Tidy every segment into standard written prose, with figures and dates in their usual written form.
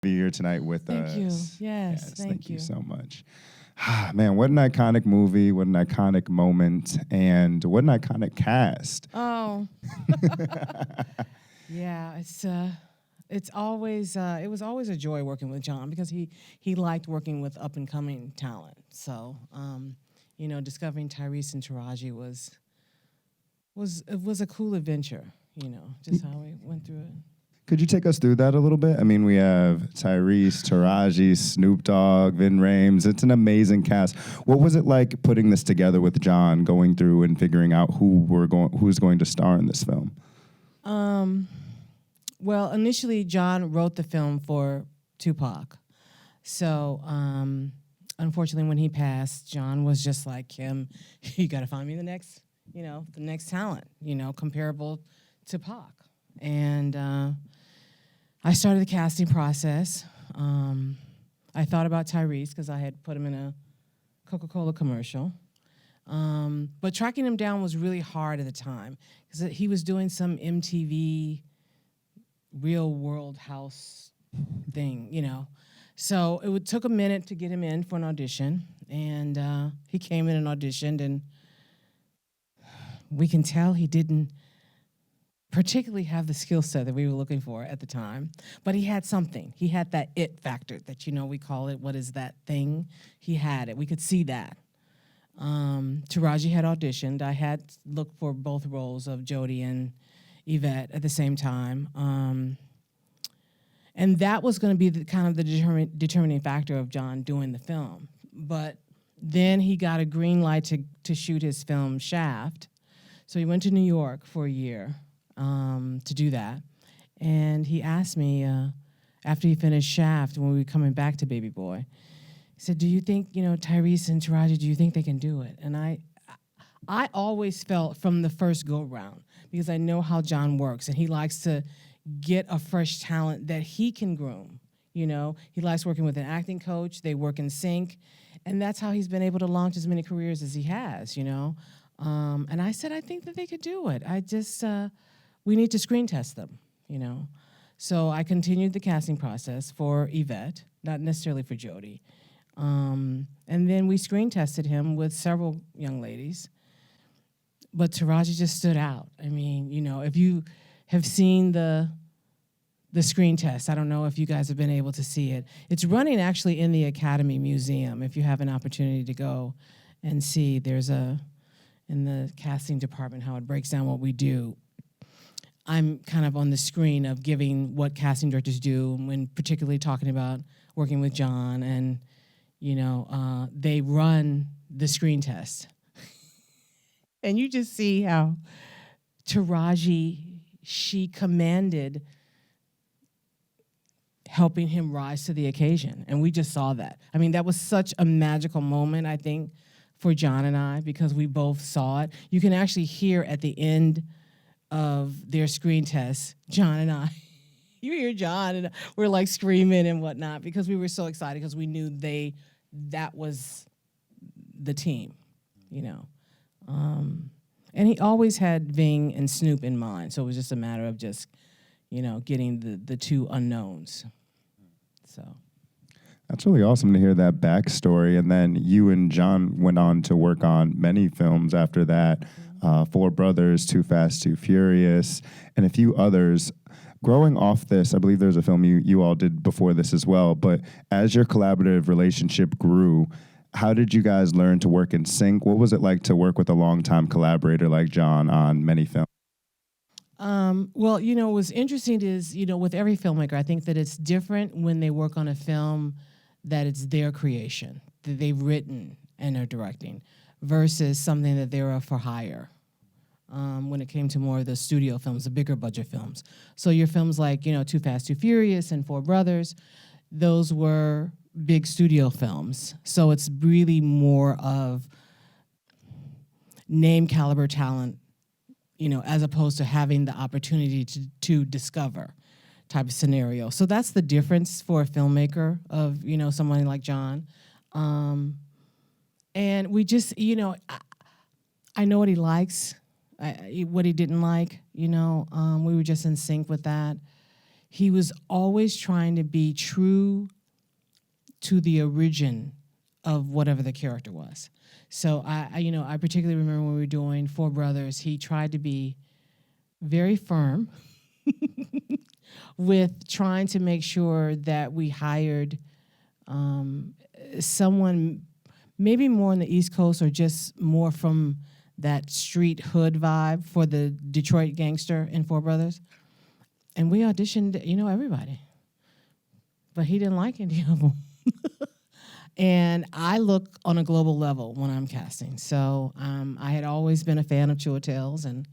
Be here tonight with Thank you. us. Yes, Thank thank you you. so much. Man, what an iconic movie, what an iconic moment, and what an iconic cast. Oh, yeah. It's always it was always a joy working with John because he liked working with up and coming talent. So discovering Tyrese and Taraji was a cool adventure. Just how we went through it. Could you take us through that a little bit? I mean, we have Tyrese, Taraji, Snoop Dogg, Vin Rames. It's an amazing cast. What was it like putting this together with John, going through and figuring out who's going to star in this film? Well, initially, John wrote the film for Tupac. So, unfortunately, when he passed, John was just like him. You got to find me the next talent, comparable to Pac. And I started the casting process. I thought about Tyrese because I had put him in a Coca-Cola commercial. But tracking him down was really hard at the time because he was doing some MTV real world house thing. So it took a minute to get him in for an audition, and he came in and auditioned, and we can tell he didn't particularly have the skill set that we were looking for at the time, but he had something. He had that it factor that, we call it, what is that thing? He had it. We could see that. Taraji had auditioned. I had looked for both roles of Jodie and Yvette at the same time. And that was going to be the determining factor of John doing the film. But then he got a green light to shoot his film Shaft. So he went to New York for a year to do that. And he asked me, after he finished Shaft, when we were coming back to Baby Boy, he said, do you think, Tyrese and Taraji, do you think they can do it? And I always felt from the first go-round, because I know how John works, and he likes to get a fresh talent that he can groom. He likes working with an acting coach. They work in sync. And that's how he's been able to launch as many careers as he has, And I said, I think that they could do it. I just, we need to screen test them, So I continued the casting process for Yvette, not necessarily for Jodie. And then we screen tested him with several young ladies. But Taraji just stood out. I mean, if you have seen the screen test, I don't know if you guys have been able to see it. It's running actually in the Academy Museum. If you have an opportunity to go and see, there's in the casting department, how it breaks down what we do. I'm kind of on the screen of giving what casting directors do, when particularly talking about working with John, and they run the screen test. And you just see how Taraji, she commanded helping him rise to the occasion. And we just saw that. I mean, that was such a magical moment, I think, for John and I, because we both saw it. You can actually hear at the end of their screen test, John and I, you hear John, and we're like screaming and whatnot, because we were so excited, because we knew that was the team, And he always had Ving and Snoop in mind, so it was just a matter of just, getting the two unknowns. So That's really awesome to hear that backstory. And then you and John went on to work on many films after that, Four Brothers, Too Fast, Too Furious, and a few others. Growing off this, I believe there's a film you all did before this as well, but as your collaborative relationship grew, how did you guys learn to work in sync? What was it like to work with a longtime collaborator like John on many films? Well, what's interesting is, with every filmmaker, I think that it's different when they work on a film that it's their creation, that they've written and are directing, versus something that they're for hire. When it came to more of the studio films, the bigger budget films. So your films like, Too Fast, Too Furious and Four Brothers, those were big studio films. So it's really more of name caliber talent, as opposed to having the opportunity to discover type of scenario. So that's the difference for a filmmaker of, someone like John. And we just, I know what he likes, what he didn't like, we were just in sync with that. he was always trying to be true to the origin of whatever the character was. So I particularly remember when we were doing Four Brothers, he tried to be very firm with trying to make sure that we hired someone maybe more on the East Coast or just more from that street hood vibe for the Detroit gangster in Four Brothers. And we auditioned, everybody. But he didn't like any of them. And I look on a global level when I'm casting. So I had always been a fan of Chiwetel's and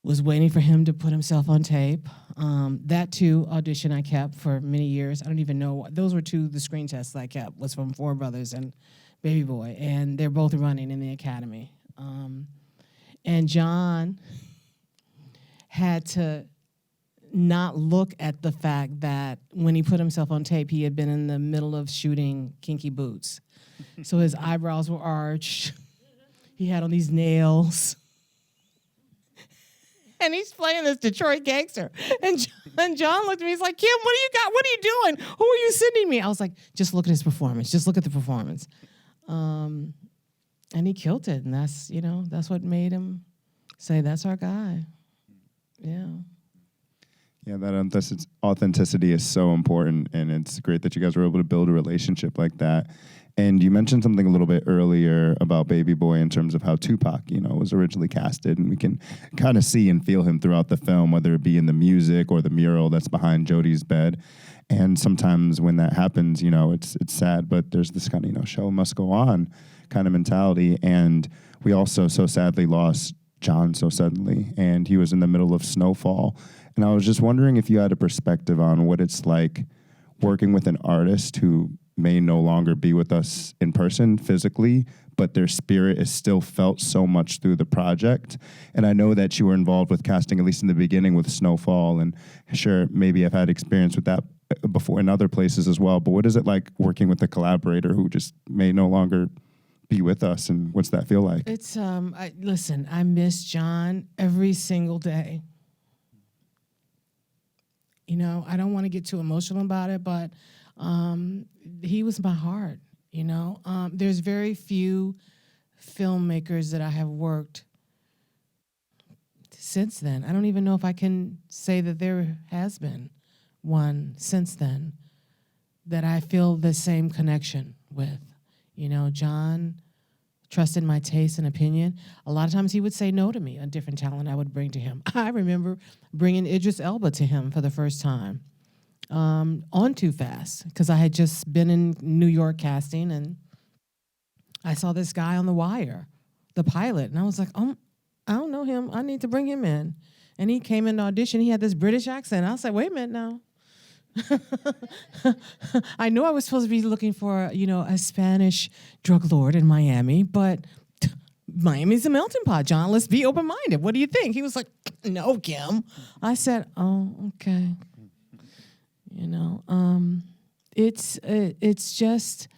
was waiting for him to put himself on tape. That, too, audition I kept for many years. I don't even know. Those were the screen tests I kept, was from Four Brothers and Baby Boy. And they're both running in the Academy. And John had to not look at the fact that when he put himself on tape, he had been in the middle of shooting Kinky Boots. So his eyebrows were arched. He had on these nails. And he's playing this Detroit gangster. And John looked at me, he's like, Kim, what do you got? What are you doing? Who are you sending me? I was like, just look at his performance. Just look at the performance. And he killed it. And that's what made him say, that's our guy. Yeah. Yeah, that authenticity is so important, and it's great that you guys were able to build a relationship like that. And you mentioned something a little bit earlier about Baby Boy in terms of how Tupac, was originally casted, and we can kind of see and feel him throughout the film, whether it be in the music or the mural that's behind Jodie's bed. And sometimes when that happens, it's sad, but there's this kind of, show must go on kind of mentality. And we also so sadly lost John so suddenly, and he was in the middle of Snowfall. And I was just wondering if you had a perspective on what it's like working with an artist who may no longer be with us in person physically, but their spirit is still felt so much through the project. And I know that you were involved with casting, at least in the beginning, with Snowfall, and sure, maybe I've had experience with that before in other places as well. But what is it like working with a collaborator who just may no longer be with us, and what's that feel like? It's listen, I miss John every single day. I don't want to get too emotional about it, but he was my heart. There's very few filmmakers that I have worked since then. I don't even know if I can say that there has been one since then that I feel the same connection with. John trusted my taste and opinion. A lot of times he would say no to me, a different talent I would bring to him. I remember bringing Idris Elba to him for the first time on Too Fast, because I had just been in New York casting, and I saw this guy on The Wire, the pilot, and I was like, I don't know him. I need to bring him in. And he came in to audition. He had this British accent. I was like, wait a minute now. I knew I was supposed to be looking for, a Spanish drug lord in Miami, but Miami's a melting pot, John. Let's be open-minded. What do you think? He was like, no, Kim. I said, oh, okay. It's just,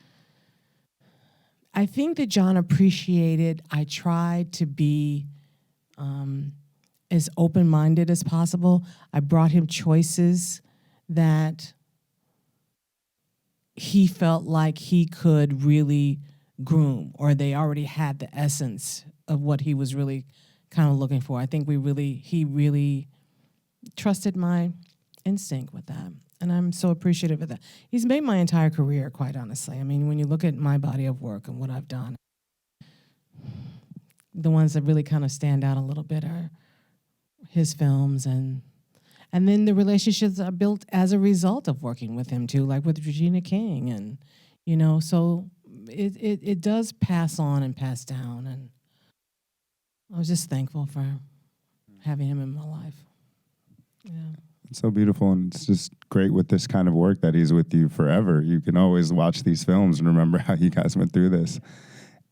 I think that John appreciated, I tried to be as open-minded as possible. I brought him choices that he felt like he could really groom, or they already had the essence of what he was really kind of looking for. I think he really trusted my instinct with that. And I'm so appreciative of that. He's made my entire career, quite honestly. I mean, when you look at my body of work and what I've done, the ones that really kind of stand out a little bit are his films, and then the relationships are built as a result of working with him too, like with Regina King, and so it does pass on and pass down, and I was just thankful for having him in my life. Yeah. It's so beautiful, and it's just great with this kind of work that he's with you forever. You can always watch these films and remember how you guys went through this.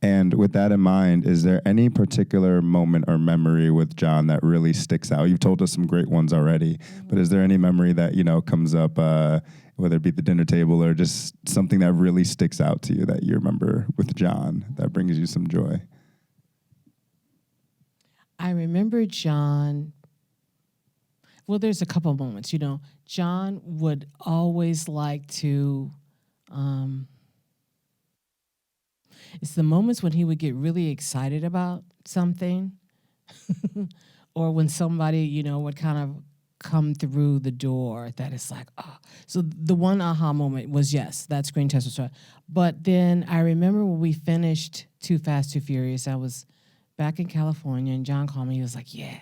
And with that in mind, is there any particular moment or memory with John that really sticks out? You've told us some great ones already, but is there any memory that, comes up, whether it be the dinner table or just something that really sticks out to you that you remember with John that brings you some joy? I remember John. Well, there's a couple of moments, John would always like to, it's the moments when he would get really excited about something or when somebody, would kind of come through the door that it's like, oh. So the one aha moment was, yes, that screen test was right. But then I remember when we finished Too Fast, Too Furious, I was back in California, and John called me. He was like, yeah,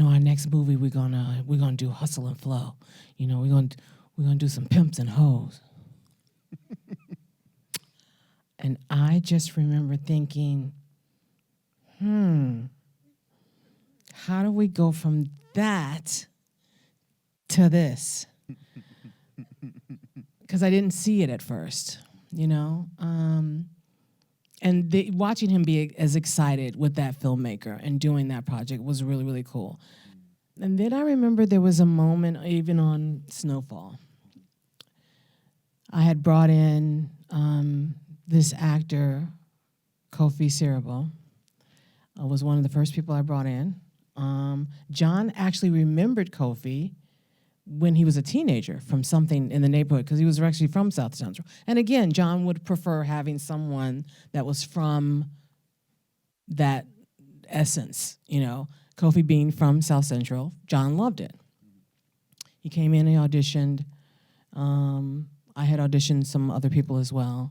our next movie, we're gonna do Hustle and Flow. We're gonna do some pimps and hoes. And I just remember thinking, how do we go from that to this? Because I didn't see it at first, and watching him be as excited with that filmmaker and doing that project was really, really cool. And then I remember there was a moment, even on Snowfall, I had brought in this actor, Kofi Siriboe. Was one of the first people I brought in. John actually remembered Kofi when he was a teenager from something in the neighborhood, because he was actually from South Central. And again, John would prefer having someone that was from that essence, Kofi being from South Central. John loved it. He came in and auditioned. I had auditioned some other people as well.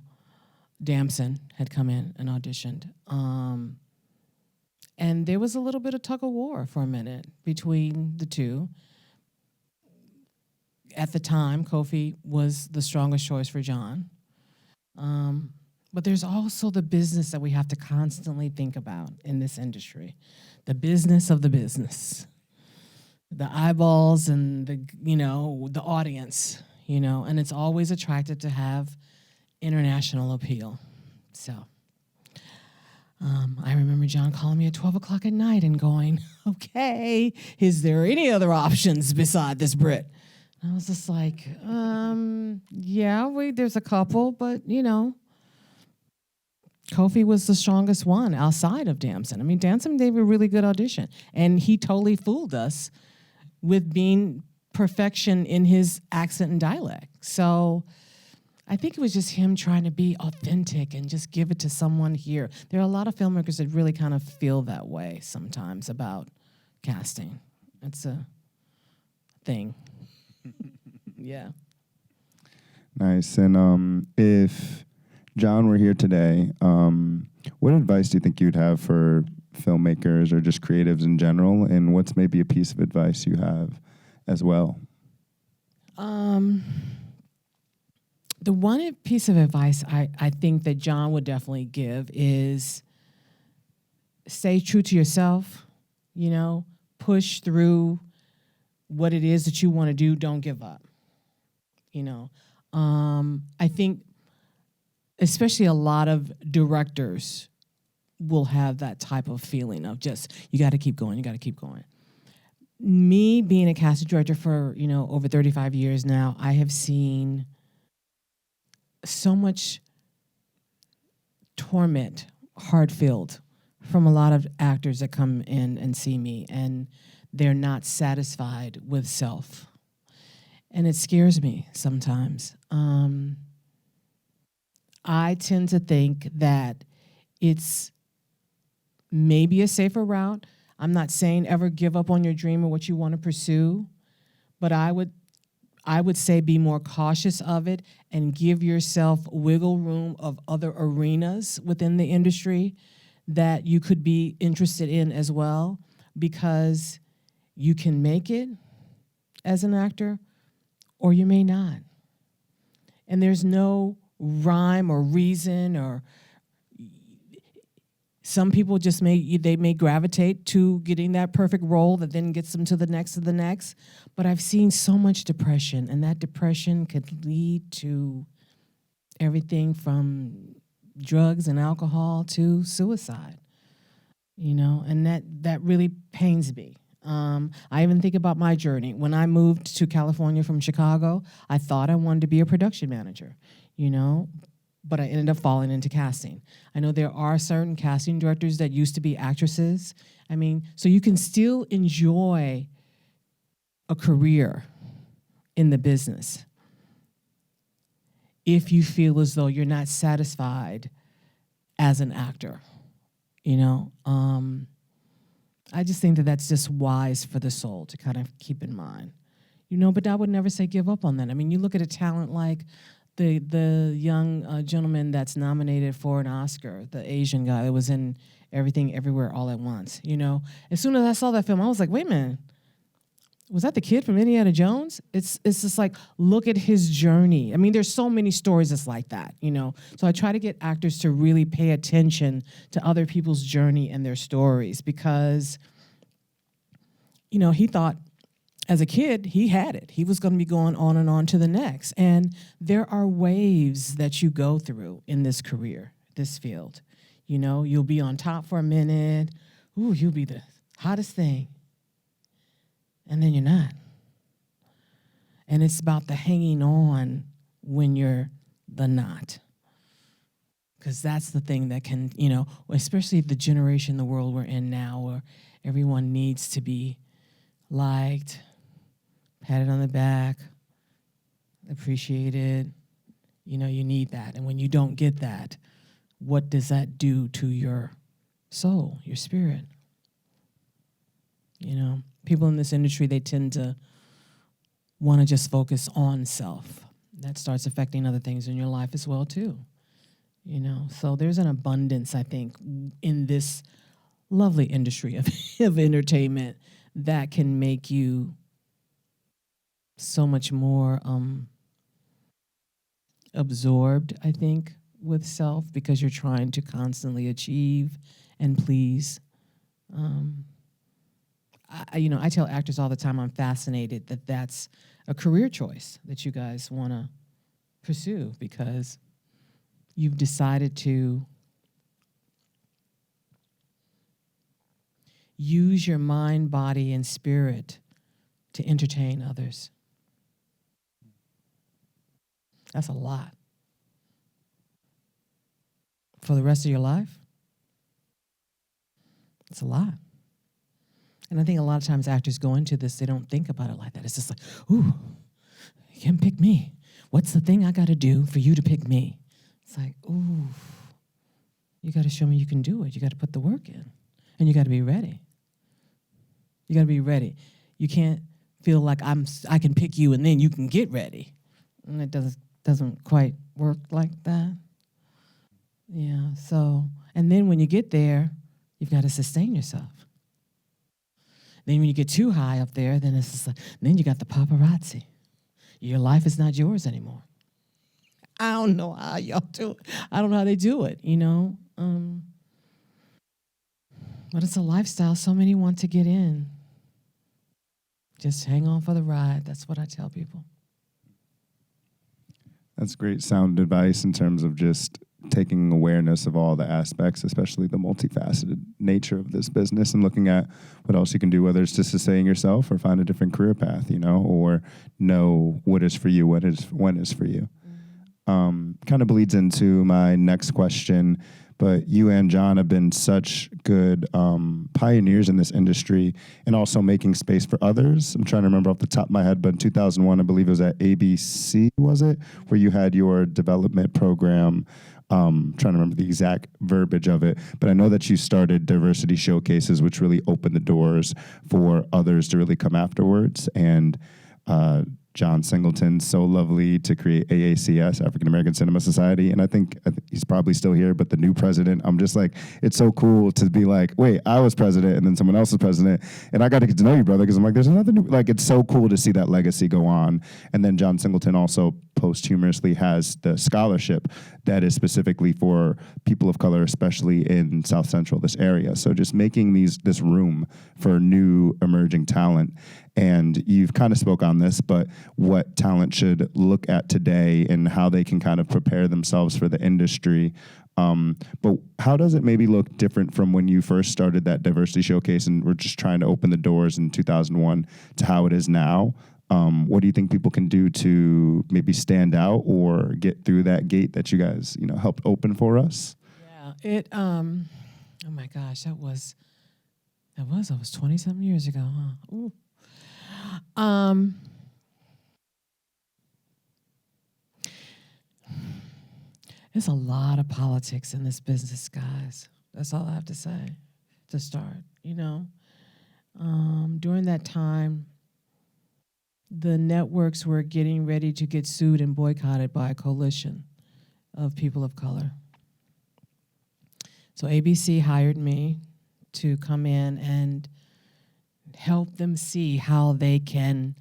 Damson had come in and auditioned. And there was a little bit of tug of war for a minute between the two. At the time, Kofi was the strongest choice for John. But there's also the business that we have to constantly think about in this industry. The business of the business. The eyeballs and the audience, and it's always attractive to have international appeal. So I remember John calling me at 12 o'clock at night and going, okay, is there any other options beside this Brit? And I was just like, yeah, there's a couple, but, Kofi was the strongest one outside of Damson. I mean, Damson gave a really good audition, and he totally fooled us with being perfection in his accent and dialect. So I think it was just him trying to be authentic and just give it to someone here. There are a lot of filmmakers that really kind of feel that way sometimes about casting. It's a thing. Yeah. Nice. And if John were here today, what advice do you think you'd have for filmmakers or just creatives in general? And what's maybe a piece of advice you have as well? The one piece of advice I think that John would definitely give is stay true to yourself, push through what it is that you want to do. Don't give up. I think especially a lot of directors will have that type of feeling of just, you got to keep going, you got to keep going. Me being a casting director for, over 35 years now, I have seen so much torment, hard-filled, from a lot of actors that come in and see me, and they're not satisfied with self. And it scares me sometimes. I tend to think that it's maybe a safer route. I'm not saying ever give up on your dream or what you want to pursue, but I would say be more cautious of it and give yourself wiggle room of other arenas within the industry that you could be interested in as well, because you can make it as an actor or you may not. And there's no rhyme or reason, or some people just may gravitate to getting that perfect role that then gets them to the next. But I've seen so much depression, and that depression could lead to everything from drugs and alcohol to suicide, and that really pains me. I even think about my journey. When I moved to California from Chicago, I thought I wanted to be a production manager, but I ended up falling into casting. I know there are certain casting directors that used to be actresses. So you can still enjoy a career in the business if you feel as though you're not satisfied as an actor. You know, I just think that that's just wise for the soul to kind of keep in mind. You know, but I would never say give up on that. I mean, you look at a talent like the young gentleman that's nominated for an Oscar, the Asian guy that was in Everything Everywhere All at Once. You know, as soon as I saw that film, I was like, wait a minute. Was that the kid from Indiana Jones? It's just like, look at his journey. I mean, there's so many stories that's like that, you know. So I try to get actors to really pay attention to other people's journey and their stories because, you know, he thought as a kid, he had it. He was going to be going on and on to the next. And there are waves that you go through in this career, this field. You know, you'll be on top for a minute. Ooh, you'll be the hottest thing. And then you're not. And it's about the hanging on when you're the not. Because that's the thing that can, you know, especially the generation, the world we're in now, where everyone needs to be liked, patted on the back, appreciated. You know, you need that. And when you don't get that, what does that do to your soul, your spirit? You know, people in this industry, they tend to want to just focus on self. That starts affecting other things in your life as well, too. You know, so there's an abundance, I think, in this lovely industry of entertainment that can make you so much more absorbed, I think, with self because you're trying to constantly achieve and please. I tell actors all the time I'm fascinated that that's a career choice that you guys want to pursue because you've decided to use your mind, body, and spirit to entertain others. That's a lot. For the rest of your life, it's a lot. And I think a lot of times actors go into this, they don't think about it like that. It's just like, ooh, you can't pick me. What's the thing I got to do for you to pick me? It's like, ooh, you got to show me you can do it. You got to put the work in. And you got to be ready. You got to be ready. You can't feel like I can pick you and then you can get ready. And it doesn't quite work like that. Yeah, so, and then when you get there, you've got to sustain yourself. Then when you get too high up there, then it's just like, then you got the paparazzi. Your life is not yours anymore. I don't know how y'all do it. I don't know how they do it, you know. But it's a lifestyle so many want to get in. Just hang on for the ride. That's what I tell people. That's great sound advice in terms of just taking awareness of all the aspects, especially the multifaceted nature of this business and looking at what else you can do, whether it's just sustaining yourself or find a different career path, you know, or know what is for you, when is for you. Kind of bleeds into my next question, but you and John have been such good pioneers in this industry and also making space for others. I'm trying to remember off the top of my head, but in 2001, I believe it was at ABC, was it, where you had your development program. Trying to remember the exact verbiage of it, but I know that you started diversity showcases, which really opened the doors for others to really come afterwards. And John Singleton, so lovely to create AACS, African American Cinema Society. And I think he's probably still here, but the new president, I'm just like, it's so cool to be like, wait, I was president and then someone else was president. And I got to get to know you, brother, because I'm like, there's another new, like, it's so cool to see that legacy go on. And then John Singleton also posthumously has the scholarship that is specifically for people of color, especially in South Central, this area. So just making this room for new emerging talent. And you've kind of spoke on this, but what talent should look at today and how they can kind of prepare themselves for the industry. But how does it maybe look different from when you first started that diversity showcase and we're just trying to open the doors in 2001 to how it is now? What do you think people can do to maybe stand out or get through that gate that you guys, you know, helped open for us? Yeah, oh my gosh, that was almost 20-something years ago, huh? Ooh. There's a lot of politics in this business, guys. That's all I have to say to start, During that time, the networks were getting ready to get sued and boycotted by a coalition of people of color. So ABC hired me to come in and help them see how they can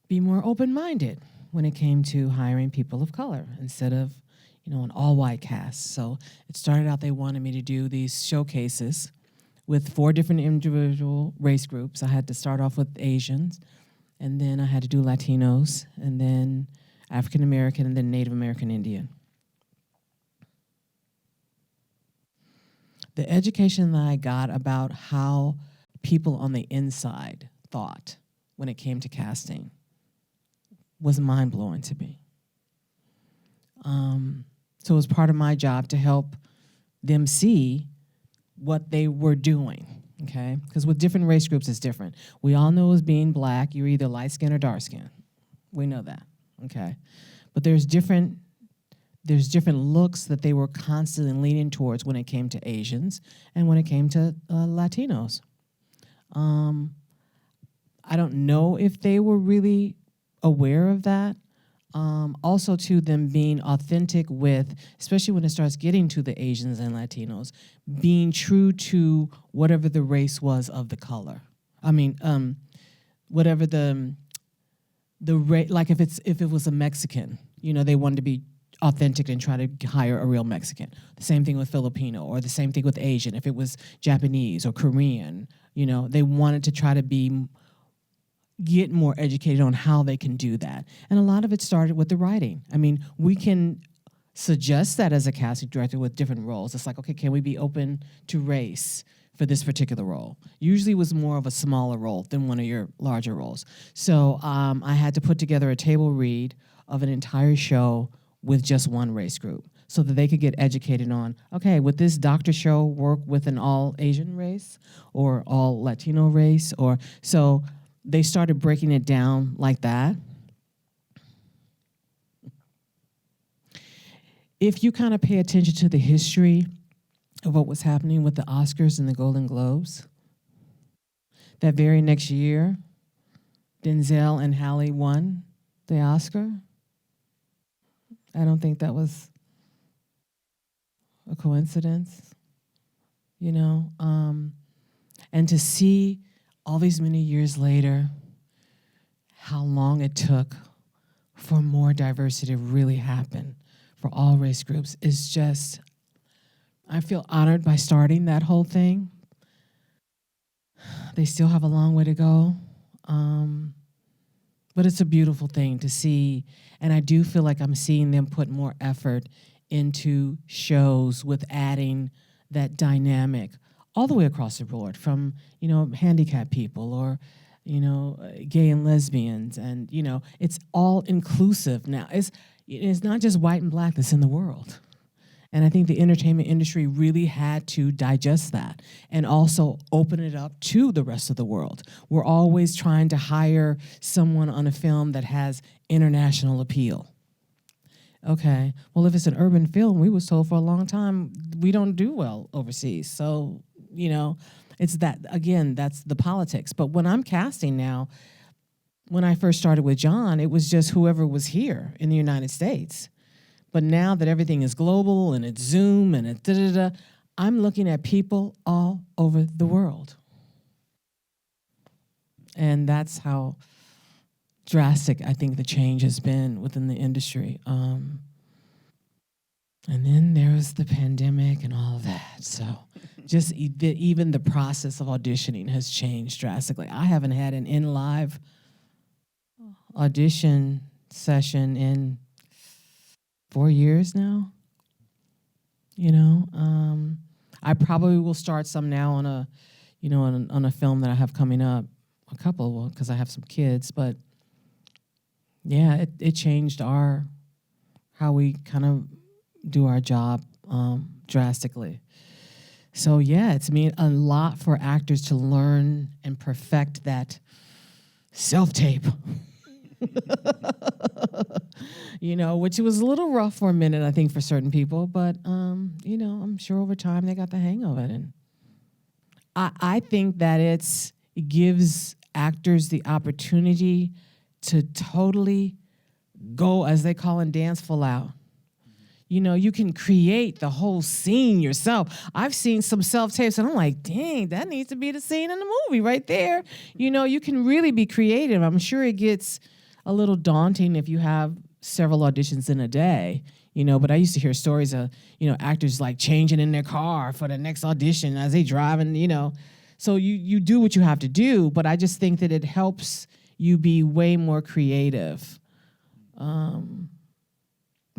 be more open-minded when it came to hiring people of color instead of, an all-white cast. So it started out they wanted me to do these showcases with 4 different individual race groups. I had to start off with Asians, and then I had to do Latinos, and then African American, and then Native American Indian. The education that I got about how people on the inside thought when it came to casting was mind-blowing to me. So it was part of my job to help them see what they were doing, okay? Because with different race groups, it's different. We all know as being black, you're either light skin or dark skin. We know that, okay? But there's different looks that they were constantly leaning towards when it came to Asians and when it came to Latinos. I don't know if they were really aware of that. Also, to them being authentic with, especially when it starts getting to the Asians and Latinos, being true to whatever the race was of the color. I mean, whatever the race, like if it was a Mexican, they wanted to be authentic and try to hire a real Mexican. The same thing with Filipino, or the same thing with Asian. If it was Japanese or Korean, they wanted to try to get more educated on how they can do that. And a lot of it started with the writing. I mean, we can suggest that as a casting director with different roles. It's like, okay, can we be open to race for this particular role? Usually it was more of a smaller role than one of your larger roles. So I had to put together a table read of an entire show with just one race group so that they could get educated on, okay, would this doctor show work with an all Asian race or all Latino race? So they started breaking it down like that. If you kind of pay attention to the history of what was happening with the Oscars and the Golden Globes, that very next year, Denzel and Halle won the Oscar. I don't think that was a coincidence, and to see all these many years later how long it took for more diversity to really happen for all race groups is just, I feel honored by starting that whole thing. They still have a long way to go, but it's a beautiful thing to see, and I do feel like I'm seeing them put more effort into shows with adding that dynamic all the way across the board, from, handicapped people or, gay and lesbians, and, it's all inclusive now. It's not just white and black that's in the world. And I think the entertainment industry really had to digest that and also open it up to the rest of the world. We're always trying to hire someone on a film that has international appeal. Okay, well, if it's an urban film, we was told for a long time we don't do well overseas. So, it's that, again, that's the politics. But when I'm casting now, when I first started with John, it was just whoever was here in the United States. But now that everything is global and it's Zoom and it's da-da-da, I'm looking at people all over the world. And that's how drastic I think the change has been within the industry. And then there was the pandemic and all of that. So just even the process of auditioning has changed drastically. I haven't had an in-live audition session in 4 years now. I probably will start some now on a film that I have coming up, a couple, because I have some kids. But yeah, it changed how we kind of do our job drastically. So yeah, it's mean a lot for actors to learn and perfect that self-tape. Which was a little rough for a minute, I think, for certain people. But, I'm sure over time they got the hang of it. And I think that it gives actors the opportunity to totally go, as they call it, dance full out. You can create the whole scene yourself. I've seen some self-tapes, and I'm like, dang, that needs to be the scene in the movie right there. You can really be creative. I'm sure it gets a little daunting if you have several auditions in a day, but I used to hear stories of, actors like changing in their car for the next audition as they drive, and, so you do what you have to do, but I just think that it helps you be way more creative.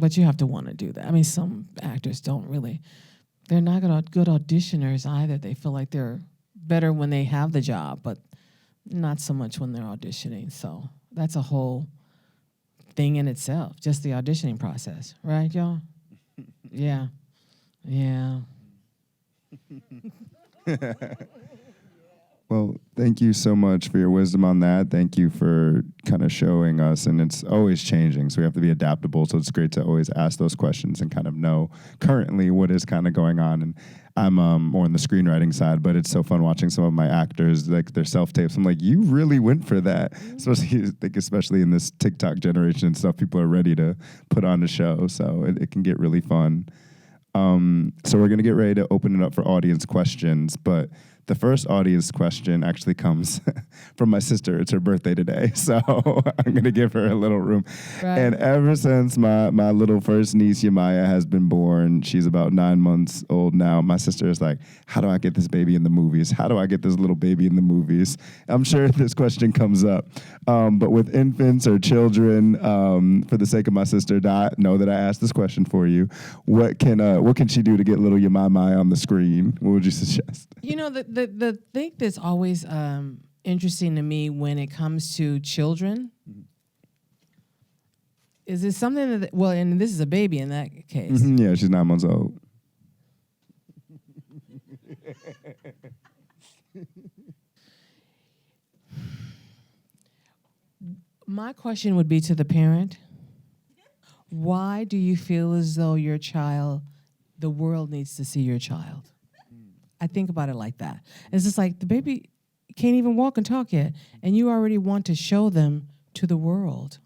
But you have to want to do that. I mean, some actors they're not good auditioners either. They feel like they're better when they have the job, but not so much when they're auditioning. So that's a whole thing in itself, just the auditioning process. Right, y'all? Yeah. Yeah. Well, thank you so much for your wisdom on that. Thank you for kind of showing us, and it's always changing, so we have to be adaptable. So it's great to always ask those questions and kind of know currently what is kind of going on. And I'm more on the screenwriting side, but it's so fun watching some of my actors, like their self-tapes. I'm like, you really went for that. Especially in this TikTok generation and stuff, people are ready to put on a show, so it can get really fun. So we're going to get ready to open it up for audience questions, but the first audience question actually comes from my sister. It's her birthday today, so I'm going to give her a little room. Right. And ever since my little first niece, Yamaya, has been born, she's about 9 months old now, my sister is like, how do I get this baby in the movies? How do I get this little baby in the movies? I'm sure this question comes up. But with infants or children, for the sake of my sister, know that I asked this question for you. What can she do to get little Yamaya on the screen? What would you suggest? The thing that's always interesting to me when it comes to children is it something that, well, and this is a baby in that case. Mm-hmm, yeah, she's 9 months old. My question would be to the parent. Why do you feel as though the world needs to see your child? I think about it like that. It's just like the baby can't even walk and talk yet, and you already want to show them to the world,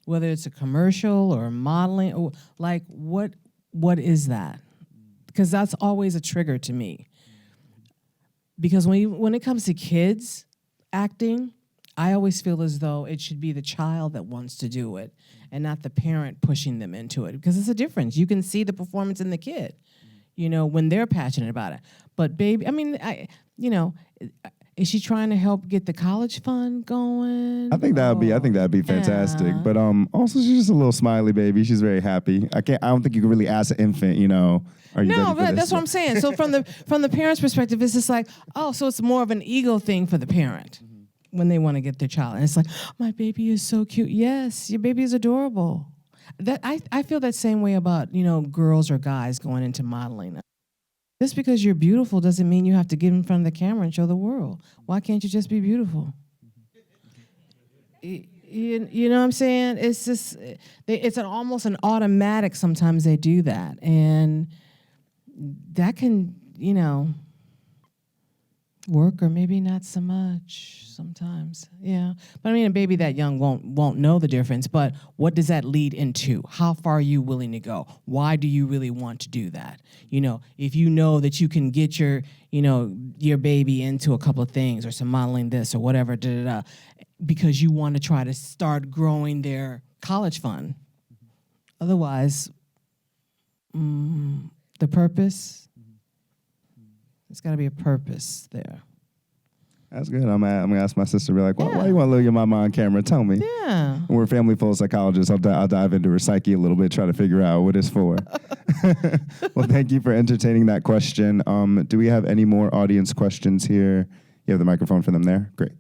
whether it's a commercial or modeling, or like what is that? Because that's always a trigger to me. Because when it comes to kids acting, I always feel as though it should be the child that wants to do it and not the parent pushing them into it, because it's a difference. You can see the performance in the kid, when they're passionate about it. But baby, I mean, is she trying to help get the college fund going? I think that'd be fantastic. Yeah. But also she's just a little smiley baby. She's very happy. I don't think you can really ask an infant, are you No, ready for this? That's what I'm saying. So from the parent's perspective, it's just like, so it's more of an ego thing for the parent when they want to get their child. And it's like, my baby is so cute. Yes, your baby is adorable. That I feel that same way about, girls or guys going into modeling. Just because you're beautiful doesn't mean you have to get in front of the camera and show the world. Why can't you just be beautiful? You know what I'm saying? It's just, it's almost an automatic. Sometimes they do that. And that can, work, or maybe not so much sometimes. Yeah. But I mean, a baby that young won't know the difference, but what does that lead into? How far are you willing to go? Why do you really want to do that? If you know that you can get your baby into a couple of things or some modeling this or whatever, because you want to try to start growing their college fund. Otherwise, the purpose, there's got to be a purpose there. That's good. I'm gonna ask my sister, be like, why you want to leave your mama on camera? Tell me. Yeah. We're a family full of psychologists. I'll dive into her psyche a little bit, try to figure out what it's for. Well, thank you for entertaining that question. Do we have any more audience questions here? You have the microphone for them there? Great.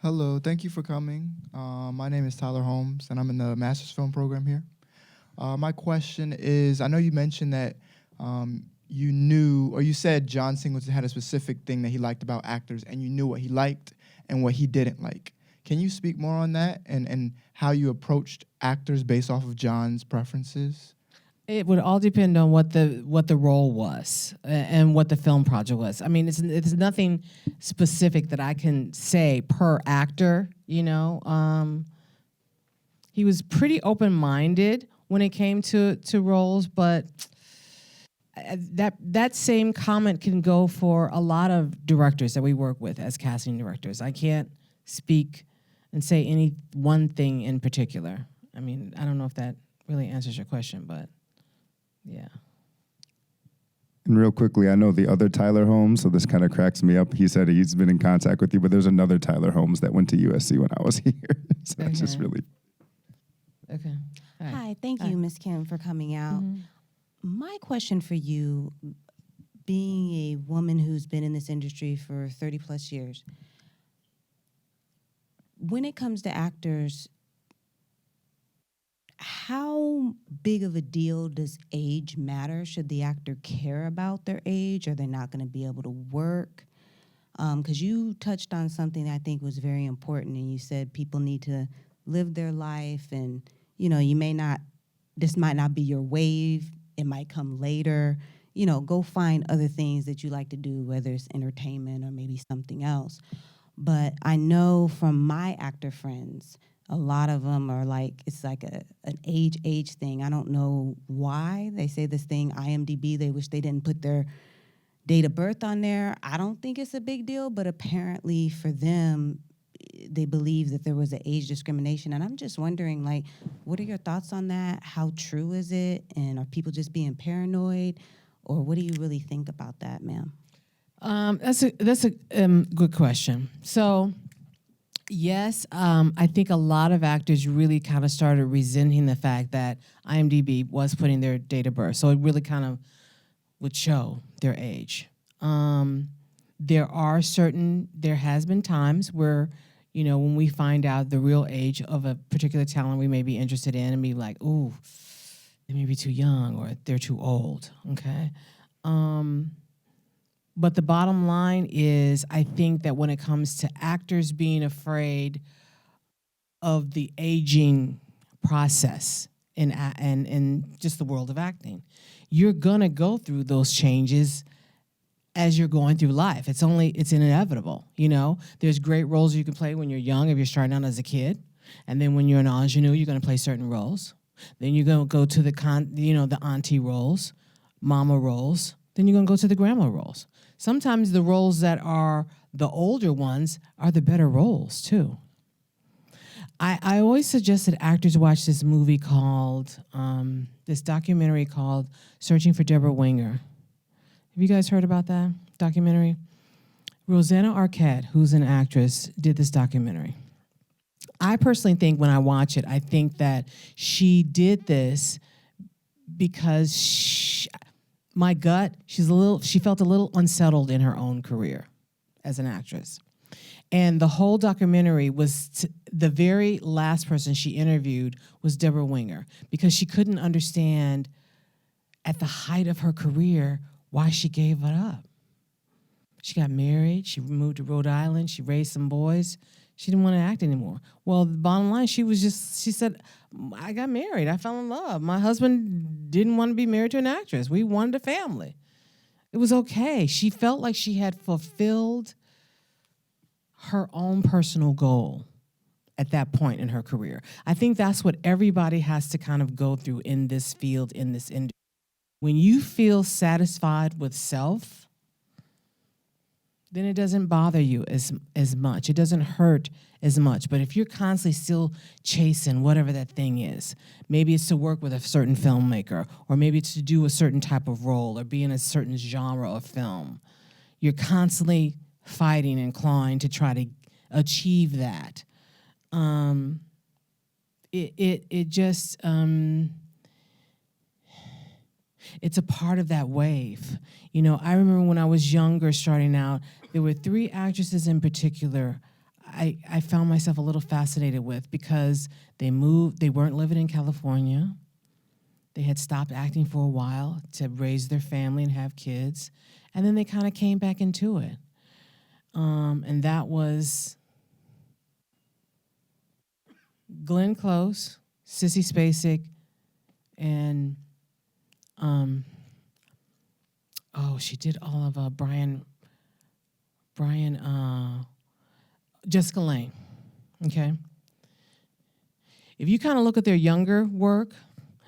Hello, thank you for coming. My name is Tyler Holmes, and I'm in the Master's Film Program here. My question is, I know you mentioned that you said John Singleton had a specific thing that he liked about actors, and you knew what he liked and what he didn't like. Can you speak more on that and how you approached actors based off of John's preferences? It would all depend on what the role was and what the film project was. I mean, it's nothing specific that I can say per actor. He was pretty open-minded when it came to roles, but that same comment can go for a lot of directors that we work with as casting directors. I can't speak and say any one thing in particular. I mean, I don't know if that really answers your question, but yeah. And real quickly, I know the other Tyler Holmes, so this kind of cracks me up. He said he's been in contact with you, but there's another Tyler Holmes that went to USC when I was here. So that's just really... Okay. All right. Hi, thank you, Ms. Kim, for coming out. My question for you, being a woman who's been in this industry for 30 plus years, when it comes to actors, how big of a deal does age matter? Should the actor care about their age? Are they not going to be able to work? Because you touched on something that I think was very important, and you said people need to live their life, and you may not, this might not be your wave, it might come later. Go find other things that you like to do, whether it's entertainment or maybe something else. But I know from my actor friends, a lot of them are like, it's like an age thing. I don't know why. They say this thing, IMDb, they wish they didn't put their date of birth on there. I don't think it's a big deal, but apparently for them, they believe that there was an age discrimination. And I'm just wondering, like, what are your thoughts on that? How true is it? And are people just being paranoid? Or what do you really think about that, ma'am? That's a good question. So, yes, I think a lot of actors really kind of started resenting the fact that IMDb was putting their date of birth. So it really kind of would show their age. There has been times where, when we find out the real age of a particular talent we may be interested in and be like, ooh, they may be too young or they're too old, okay? But the bottom line is, I think that when it comes to actors being afraid of the aging process in just the world of acting, you're gonna go through those changes as you're going through life. It's inevitable, There's great roles you can play when you're young, if you're starting out as a kid. And then when you're an ingenue, you're gonna play certain roles. Then you're gonna go to the auntie roles, mama roles. Then you're gonna go to the grandma roles. Sometimes the roles that are the older ones are the better roles too. I always suggest that actors watch this movie called, this documentary called Searching for Deborah Winger. Have you guys heard about that documentary? Rosanna Arquette, who's an actress, did this documentary. I personally think when I watch it, I think that she did this because she felt a little unsettled in her own career as an actress. And the whole documentary was, the very last person she interviewed was Deborah Winger, because she couldn't understand at the height of her career why she gave it up. She got married, she moved to Rhode Island, she raised some boys. She didn't want to act anymore. Well, the bottom line, she said, I got married, I fell in love. My husband didn't want to be married to an actress. We wanted a family. It was okay. She felt like she had fulfilled her own personal goal at that point in her career. I think that's what everybody has to kind of go through in this field, in this industry. When you feel satisfied with self, then it doesn't bother you as much. It doesn't hurt as much. But if you're constantly still chasing whatever that thing is, maybe it's to work with a certain filmmaker, or maybe it's to do a certain type of role or be in a certain genre of film, you're constantly fighting and clawing to try to achieve that. It's a part of that wave. I remember when I was younger, starting out, there were 3 actresses in particular I found myself a little fascinated with, because they weren't living in California. They had stopped acting for a while to raise their family and have kids. And then they kind of came back into it. And that was Glenn Close, Sissy Spacek, and she did all of Jessica Lange. Okay. If you kind of look at their younger work,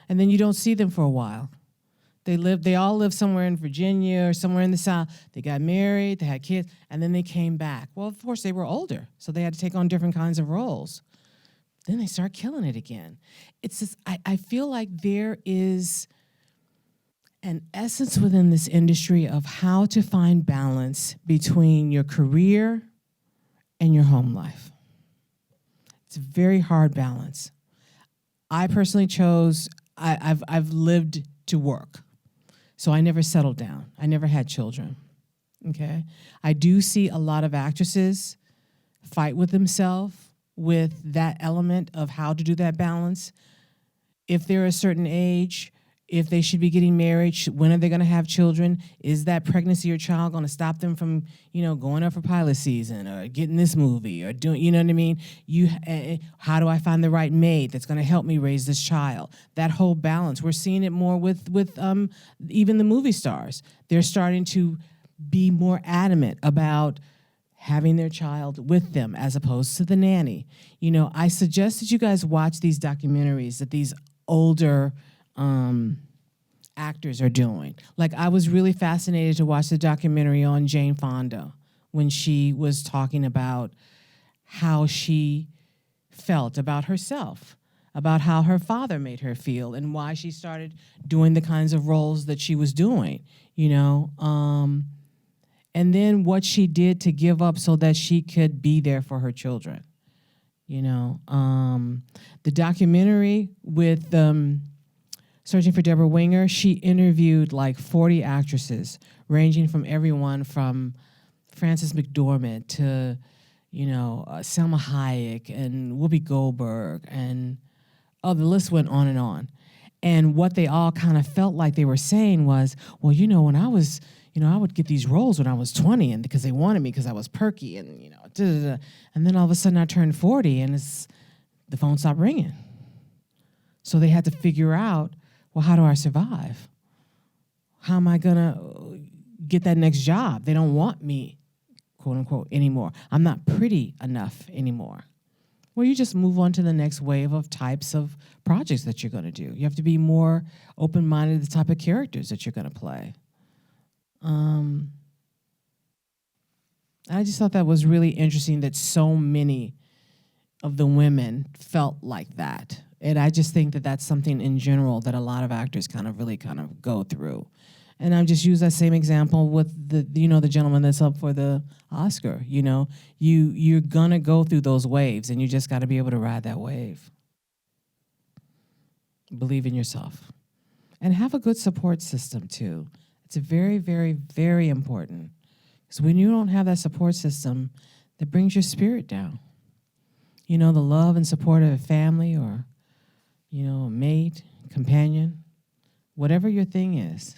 and then you don't see them for a while. They all live somewhere in Virginia or somewhere in the South. They got married, they had kids, and then they came back. Well, of course, they were older, so they had to take on different kinds of roles. Then they start killing it again. It's just, I feel like there is an essence within this industry of how to find balance between your career and your home life. It's a very hard balance. I personally chose, I've lived to work. So I never settled down. I never had children, okay? I do see a lot of actresses fight with themselves with that element of how to do that balance. If they're a certain age, if they should be getting married, when are they gonna have children? Is that pregnancy or child gonna stop them from, going up for pilot season or getting this movie or doing, you know what I mean? How do I find the right maid that's gonna help me raise this child? That whole balance, we're seeing it more with even the movie stars. They're starting to be more adamant about having their child with them as opposed to the nanny. I suggest that you guys watch these documentaries that these older actors are doing. Like, I was really fascinated to watch the documentary on Jane Fonda when she was talking about how she felt about herself, about how her father made her feel, and why she started doing the kinds of roles that she was doing, and then what she did to give up so that she could be there for her children. The documentary with Searching for Deborah Winger, she interviewed like 40 actresses, ranging from everyone from Frances McDormand to, Selma Hayek and Whoopi Goldberg, and the list went on and on. And what they all kind of felt like they were saying was, well, when I was, I would get these roles when I was 20, and because they wanted me because I was perky, and and then all of a sudden I turned 40, and the phone stopped ringing. So they had to figure out, well, how do I survive? How am I gonna get that next job? They don't want me, quote unquote, anymore. I'm not pretty enough anymore. Well, you just move on to the next wave of types of projects that you're gonna do. You have to be more open-minded to the type of characters that you're gonna play. I just thought that was really interesting that so many of the women felt like that. And I just think that that's something in general that a lot of actors kind of go through. And I just use that same example with the gentleman that's up for the Oscar. You're gonna go through those waves, and you just got to be able to ride that wave. Believe in yourself, and have a good support system too. It's very, very, very important, because when you don't have that support system, that brings your spirit down. The love and support of a family, or a mate, companion, whatever your thing is.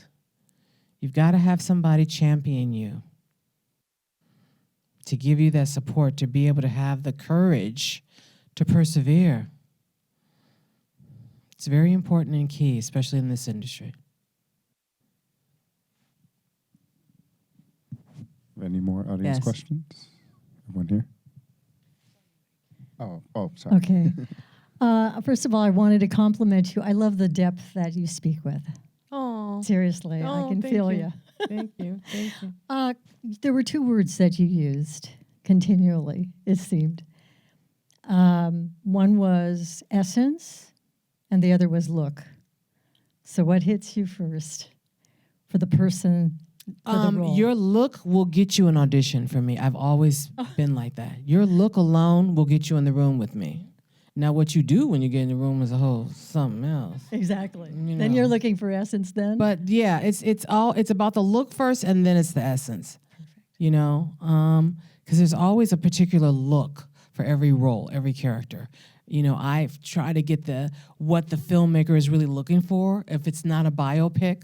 You've got to have somebody champion you, to give you that support, to be able to have the courage to persevere. It's very important and key, especially in this industry. Any more audience Yes. questions? Everyone here? Oh, sorry. Okay. First of all, I wanted to compliment you. I love the depth that you speak with. Oh, Seriously, I can feel you. Thank you. Thank you. There were two words that you used continually, it seemed. One was essence, and the other was look. So what hits you first for the person, for the role? Your look will get you an audition for me. I've always been like that. Your look alone will get you in the room with me. Now, what you do when you get in the room is a whole something else. Exactly. Then you're looking for essence then? But yeah, it's about the look first, and then it's the essence. Perfect. Because there's always a particular look for every role, every character. I try to get what the filmmaker is really looking for. If it's not a biopic,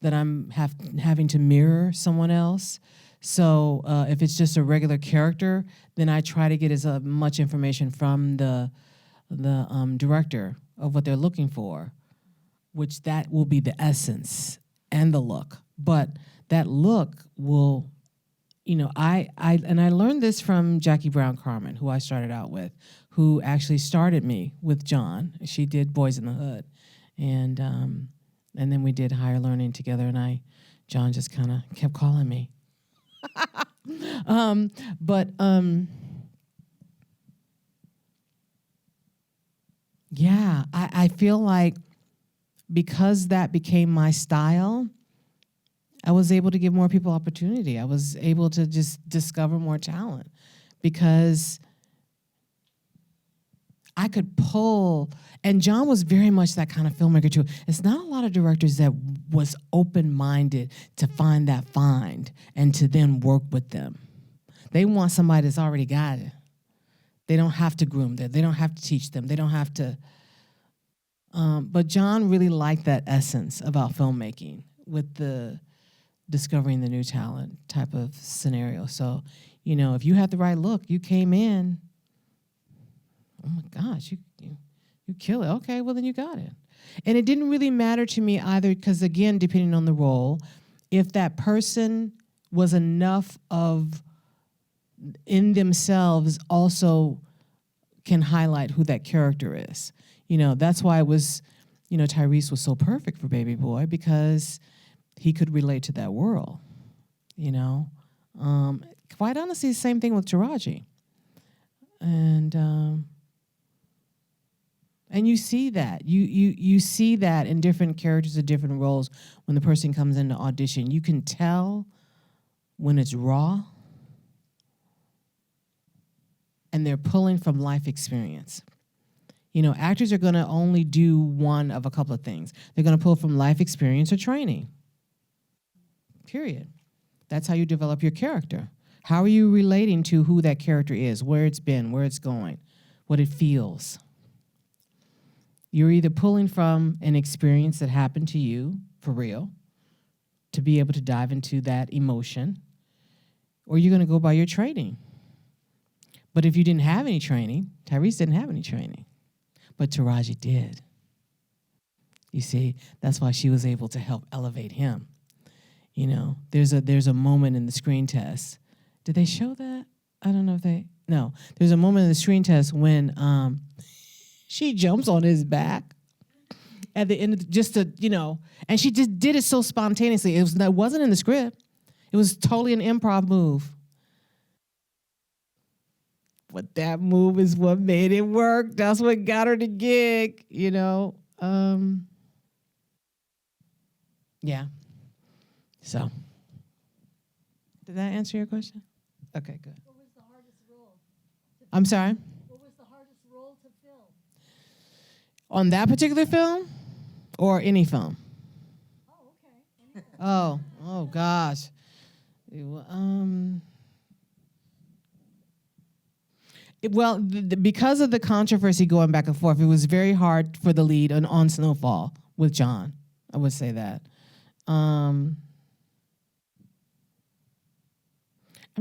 that I'm having to mirror someone else. So if it's just a regular character, then I try to get as much information from the director of what they're looking for, which that will be the essence and the look. But that look will, I learned this from Jackie Brown Carmen, who I started out with, who actually started me with John. She did Boys in the Hood, and then we did Higher Learning together, and John just kind of kept calling me. Yeah, I feel like because that became my style, I was able to give more people opportunity. I was able to just discover more talent because I could pull, and John was very much that kind of filmmaker too. It's not a lot of directors that was open-minded to find that find and to then work with them. They want somebody that's already got it. They don't have to groom them. They don't have to teach them. They don't have to. But John really liked that essence about filmmaking with the discovering the new talent type of scenario. So, if you had the right look, you came in, oh my gosh, you kill it. Okay, well then you got it. And it didn't really matter to me either because, again, depending on the role, if that person was enough of in themselves also can highlight who that character is. That's why it was, Tyrese was so perfect for Baby Boy because he could relate to that world, Quite honestly, the same thing with Taraji. And you see that. You see that in different characters of different roles when the person comes into audition. You can tell when it's raw and they're pulling from life experience. Actors are going to only do one of a couple of things. They're going to pull from life experience or training. Period. That's how you develop your character. How are you relating to who that character is, where it's been, where it's going, what it feels? You're either pulling from an experience that happened to you, for real, to be able to dive into that emotion, or you're going to go by your training. But if you didn't have any training, Tyrese didn't have any training, but Taraji did. You see, that's why she was able to help elevate him. There's a moment in the screen test. Did they show that? I don't know if no. There's a moment in the screen test when she jumps on his back at the end, and she just did it so spontaneously. It wasn't in the script. It was totally an improv move. But that move is what made it work. That's what got her the gig, Yeah. So, did that answer your question? Okay, good. What was the hardest role? I'm sorry? What was the hardest role to film? On that particular film or any film? Oh, okay. Oh gosh. Because of the controversy going back and forth, it was very hard for the lead on Snowfall with John. I would say that.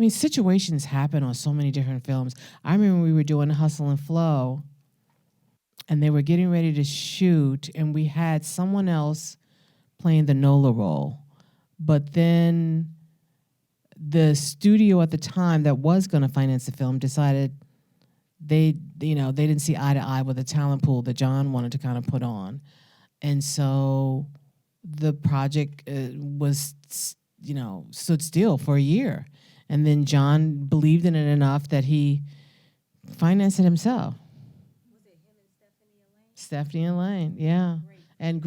Situations happen on so many different films. I remember we were doing Hustle and Flow, and they were getting ready to shoot, and we had someone else playing the Nola role. But then the studio at the time that was going to finance the film decided they didn't see eye to eye with the talent pool that John wanted to kind of put on. And so the project was, stood still for a year. And then John believed in it enough that he financed it himself. Was it him and Stephanie Elaine? Stephanie Elaine, yeah. And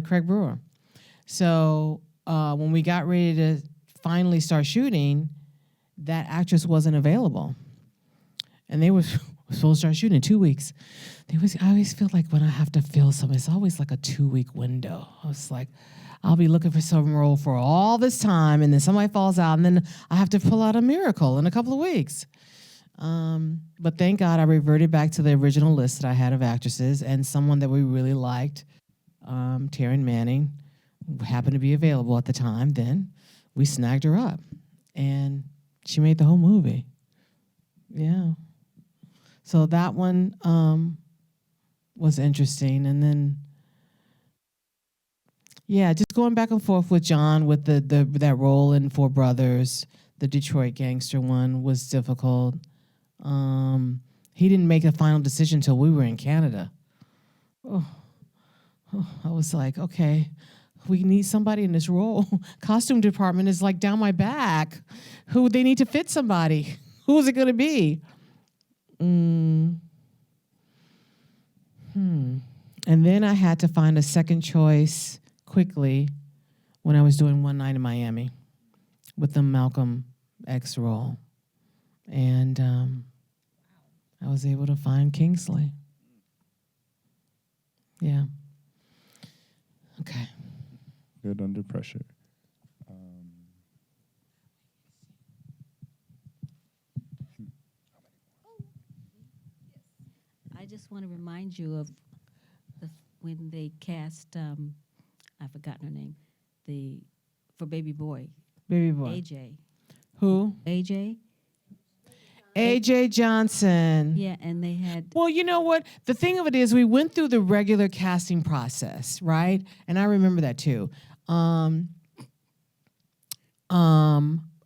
Craig Brewer. So when we got ready to finally start shooting, that actress wasn't available. And they were supposed to start shooting in 2 weeks. I always feel like when I have to fill something, it's always like a 2-week window. I was like, I'll be looking for some role for all this time, and then somebody falls out, and then I have to pull out a miracle in a couple of weeks. But thank God I reverted back to the original list that I had of actresses, and someone that we really liked, Taryn Manning, happened to be available at the time. Then we snagged her up, and she made the whole movie. Yeah. So that one was interesting. And then, yeah, just going back and forth with John with that role in Four Brothers, the Detroit gangster one, was difficult. He didn't make a final decision until we were in Canada. I was like, okay, we need somebody in this role. Costume department is like down my back. Who they need to fit somebody. Who is it going to be? And then I had to find a second choice quickly when I was doing One Night in Miami with the Malcolm X role. And I was able to find Kingsley. Yeah. Okay. Good under pressure. I just want to remind you of when they cast, I've forgotten her name, for Baby Boy. Baby boy. AJ. Who? AJ? AJ Johnson. Yeah, and they had. Well, you know what? The thing of it is, we went through the regular casting process, right? And I remember that too. I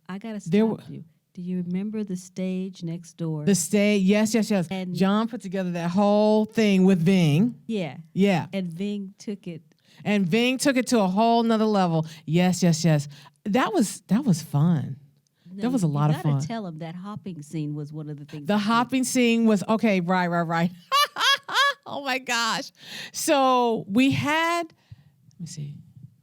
gotta stop you. Do you remember the stage next door? The stage, yes. And- John put together that whole thing with Ving. Yeah. Yeah. And Ving took it. And Ving took it to a whole nother level. Yes. That was fun. No, That was a lot of You fun. gotta tell them that hopping scene was one of the things. The hopping scene was, okay, right. Oh my gosh. So we had, let me see,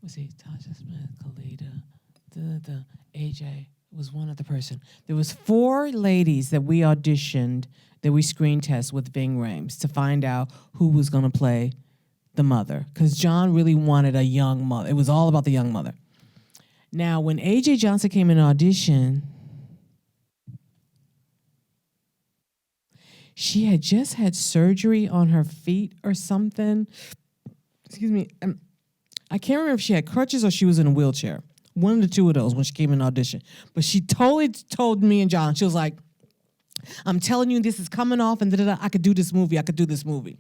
Tasha Smith, Khalida, AJ was one other person. There was 4 ladies that we auditioned, that we screen test with Ving Rhames to find out who was gonna play the mother. Because John really wanted a young mother. It was all about the young mother. Now, when AJ Johnson came in audition, she had just had surgery on her feet or something. Excuse me. I can't remember if she had crutches or she was in a wheelchair. One of the two of those when she came in audition. But she totally told me and John, she was like, I'm telling you, this is coming off and I could do this movie.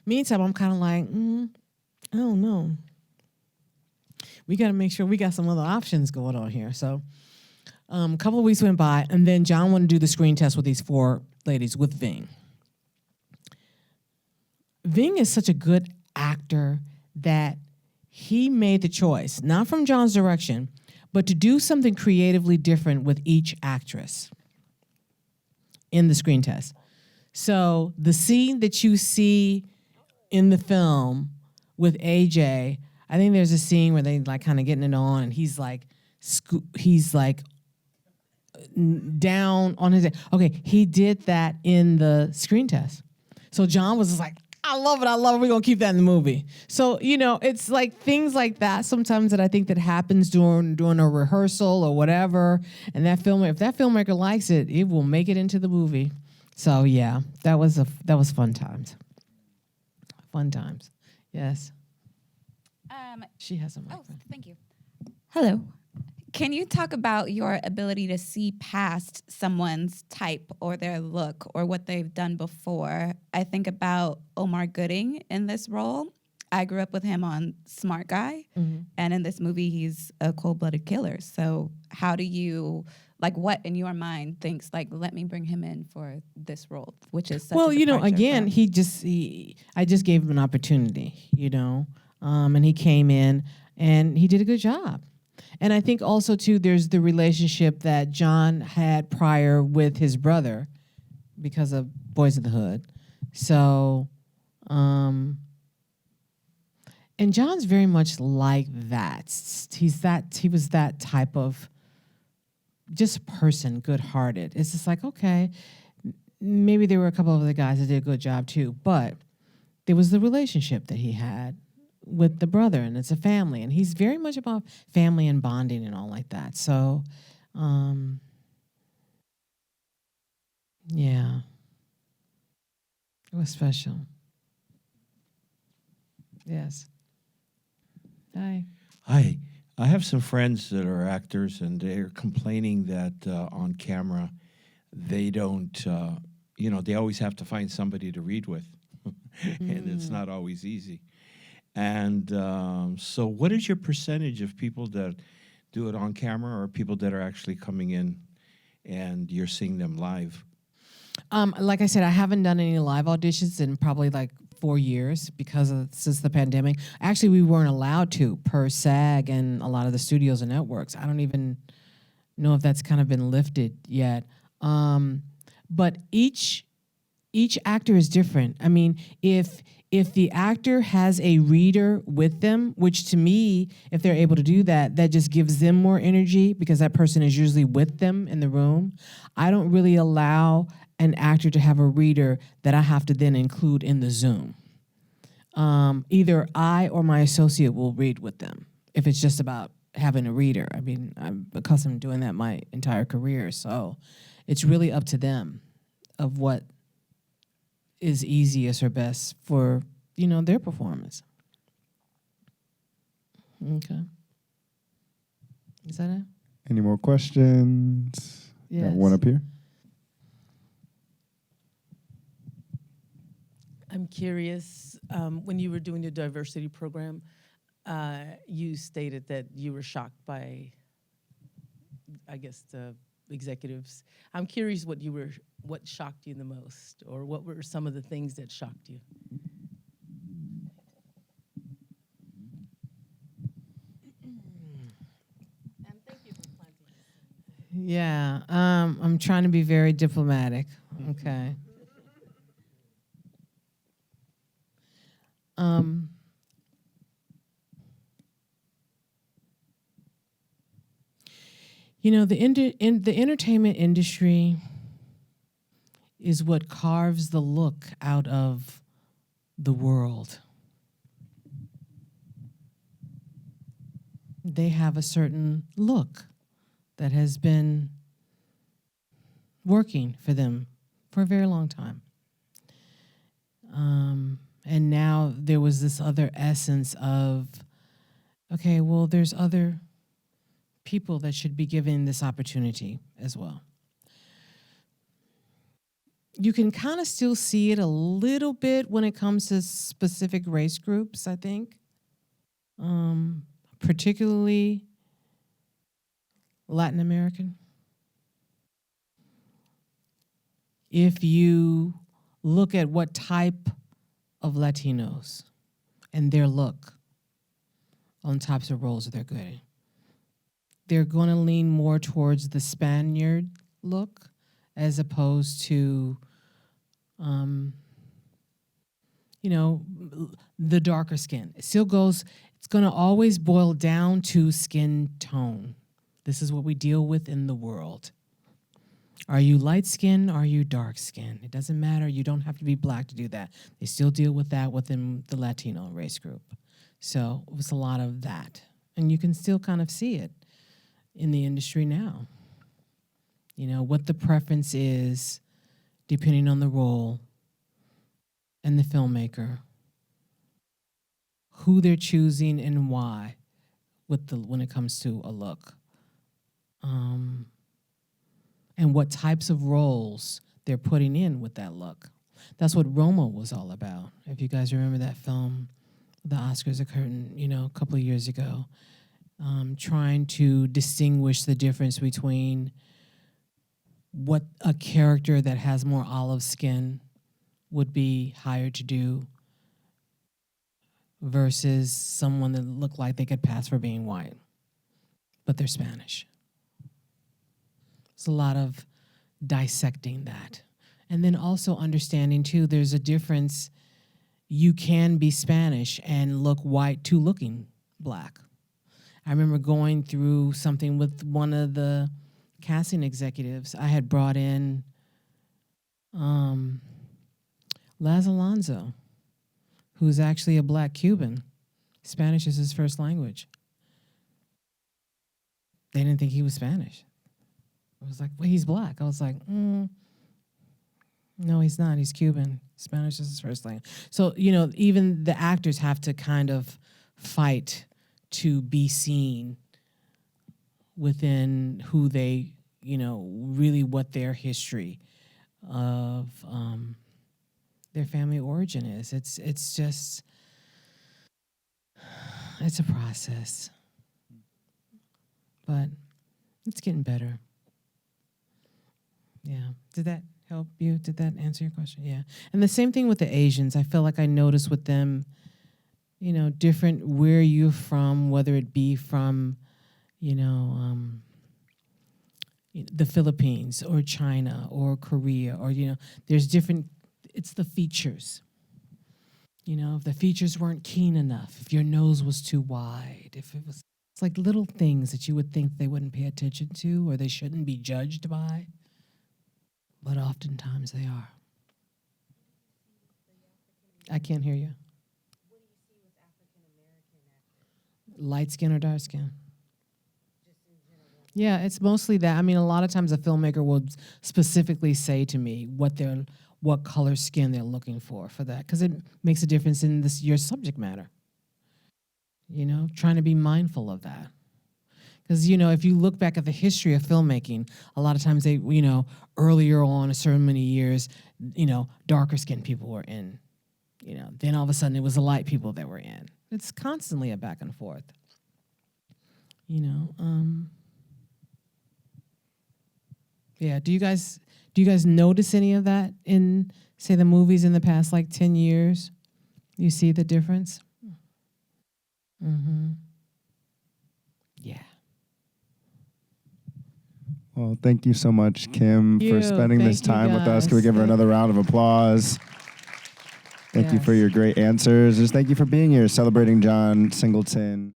Meantime, I'm kind of like, I don't know. We got to make sure we got some other options going on here. So a couple of weeks went by, and then John wanted to do the screen test with these 4 ladies with Ving. Ving is such a good actor that he made the choice, not from John's direction, but to do something creatively different with each actress in the screen test. So the scene that you see in the film with AJ, I think there's a scene where they like kind of getting it on, and he's like down on his head. Okay, he did that in the screen test. So John was just like, I love it. We're going to keep that in the movie. So, it's like things like that sometimes that I think that happens during a rehearsal or whatever. And if that filmmaker likes it, it will make it into the movie. So, yeah, that was fun times. Fun times. Yes. She has a mic. Oh, thank you. Hello. Can you talk about your ability to see past someone's type or their look or what they've done before? I think about Omar Gooding in this role. I grew up with him on Smart Guy, and in this movie, he's a cold-blooded killer. So how do you, what in your mind thinks, let me bring him in for this role, which is such a departure again, from- I just gave him an opportunity, and he came in, and he did a good job. And I think also, too, there's the relationship that John had prior with his brother because of Boys in the Hood. So, and John's very much like that. He was that type of just person, good-hearted. It's just like, okay, maybe there were a couple of other guys that did a good job, too. But there was the relationship that he had with the brother, and it's a family, and he's very much about family and bonding and all like that. So, yeah, it was special. Yes. Hi. Hi. I have some friends that are actors, and they're complaining that on camera they don't, they always have to find somebody to read with. and it's not always easy. And so, what is your percentage of people that do it on camera or people that are actually coming in and you're seeing them live? Like I said, I haven't done any live auditions in probably like 4 years since the pandemic. Actually, we weren't allowed to per SAG and a lot of the studios and networks. I don't even know if that's kind of been lifted yet. But each actor is different. I mean, if the actor has a reader with them, which to me, if they're able to do that, that just gives them more energy because that person is usually with them in the room. I don't really allow an actor to have a reader that I have to then include in the Zoom. Either I or my associate will read with them if it's just about having a reader. I mean, I'm accustomed to doing that my entire career, so it's really up to them of what is easiest or best for, their performance. Okay. Is that it? Any more questions? Yes. Got one up here. I'm curious, when you were doing your diversity program, you stated that you were shocked by, I guess, the executives. I'm curious what shocked you the most, or what were some of the things that shocked you? Yeah, I'm trying to be very diplomatic. Okay. The entertainment industry is what carves the look out of the world. They have a certain look that has been working for them for a very long time. And now there was this other essence of, okay, well, there's other people that should be given this opportunity as well. You can kind of still see it a little bit when it comes to specific race groups, I think. Particularly Latin American. If you look at what type of Latinos and their look on types of roles that they're good in, they're going to lean more towards the Spaniard look as opposed to, the darker skin. It still goes, it's going to always boil down to skin tone. This is what we deal with in the world. Are you light skin? Are you dark skin? It doesn't matter. You don't have to be black to do that. They still deal with that within the Latino race group. So it was a lot of that. And you can still kind of see it in the industry now. What the preference is depending on the role and the filmmaker, who they're choosing and why when it comes to a look. And what types of roles they're putting in with that look. That's what Roma was all about. If you guys remember that film, the Oscars occurred, a couple of years ago, trying to distinguish the difference between what a character that has more olive skin would be hired to do versus someone that looked like they could pass for being white, but they're Spanish. It's a lot of dissecting that. And then also understanding, too, there's a difference. You can be Spanish and look white to looking black. I remember going through something with one of the casting executives. I had brought in Laz Alonso, who's actually a black Cuban. Spanish is his first language. They didn't think he was Spanish. I was like, well, he's black. I was like, no, he's not. He's Cuban. Spanish is his first language. So, even the actors have to kind of fight to be seen within who they, really what their history of their family origin is. It's just, it's a process. But it's getting better. Yeah. Did that help you? Did that answer your question? Yeah. And the same thing with the Asians. I feel like I noticed with them, you know, different where you're from, whether it be from, you know, the Philippines or China or Korea, or, you know, there's different, it's the features. You know, if the features weren't keen enough, if your nose was too wide, if it was, it's like little things that you would think they wouldn't pay attention to or they shouldn't be judged by, but oftentimes they are. I can't hear you. Light skin or dark skin? Yeah, it's mostly that. I mean, a lot of times a filmmaker will specifically say to me what color skin they're looking for that, because it makes a difference in your subject matter. You know, trying to be mindful of that. Because, you know, if you look back at the history of filmmaking, a lot of times they, you know, earlier on, a certain many years, you know, darker skinned people were in. You know, then all of a sudden it was the light people that were in. It's constantly a back and forth. You know, yeah. Do you guys notice any of that in, say, the movies in the past, like 10 years? You see the difference? Mm-hmm. Yeah. Well, thank you so much, Kim, for spending this Thank you, time with us. guys. Can we give her another round of applause? Thank you for your great answers. Just thank you for being here, celebrating John Singleton.